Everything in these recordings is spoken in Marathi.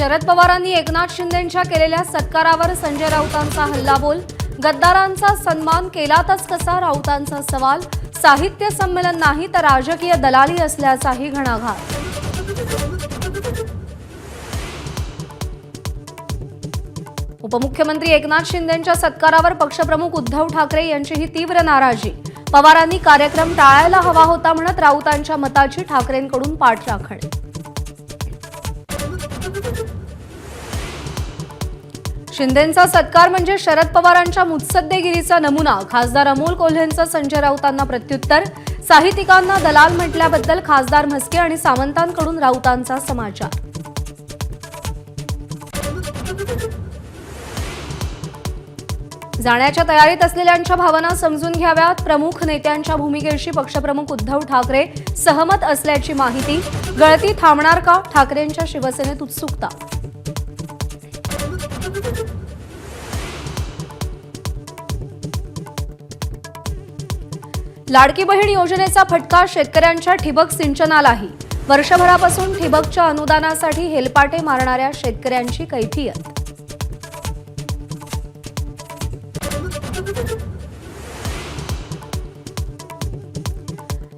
शरद पवारांनी एकनाथ शिंदेंच्या केलेल्या सत्कारावर संजय राऊतांचा हल्लाबोल। गद्दारांचा सन्मान केलातच कसा, राऊतांचा सवाल। साहित्य संमेलन नाही तर राजकीय दलाली असल्याचाही घणाघात। उपमुख्यमंत्री एकनाथ शिंदेंच्या सत्कारावर पक्षप्रमुख उद्धव ठाकरे यांचीही तीव्र नाराजी। पवारांनी कार्यक्रम टाळायला हवा होता म्हणत राऊतांच्या मताची ठाकरेंकडून पाठराखण। शिंदेंचा सत्कार म्हणजे शरद पवारांच्या मुत्सद्देगिरीचा नमुना। खासदार अमोल कोल्हेंचं संजय राऊतांना प्रत्युत्तर। साहित्यिकांना दलाल म्हटल्याबद्दल खासदार म्हस्के आणि सामंतांकडून राऊतांचा समाचार। जाण्याच्या तयारीत असलेल्यांच्या भावना समजून घ्याव्यात। प्रमुख नेत्यांच्या भूमिकेशी पक्षप्रमुख उद्धव ठाकरे सहमत असल्याची माहिती। गळती थांबणार का, ठाकरेंच्या शिवसेनेत उत्सुकता। लाडकी बहीण योजनेचा फटका शेतकऱ्यांच्या ठिबक सिंचनालाही। वर्षभरापासून ठिबकच्या अनुदानासाठी हेलपाटे मारणाऱ्या शेतकऱ्यांची कैफियत।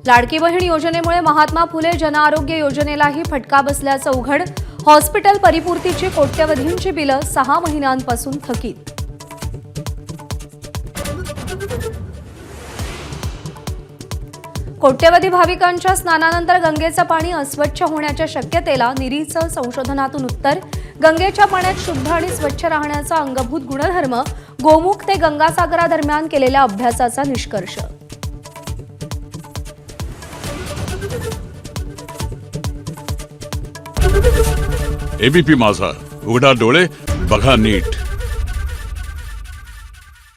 लाडकी बहीण योजनेमुळे महात्मा फुले जनआरोग्य योजनेलाही फटका बसल्याचं उघड। हॉस्पिटल परिपूर्तीची कोट्यवधींची बिलं 6 महिन्यांपासून थकीत। कोट्यवधी भाविकांच्या स्नानानंतर गंगेचं पाणी अस्वच्छ होण्याच्या शक्यतेला निरीचं संशोधनातून उत्तर। गंगेच्या पाण्यात शुद्ध आणि स्वच्छ राहण्याचा अंगभूत गुणधर्म गोमुख ते गंगासागरादरम्यान केलेल्या अभ्यासाचा निष्कर्ष। एबीपी माझा, उघडा डोळे बघा नीट।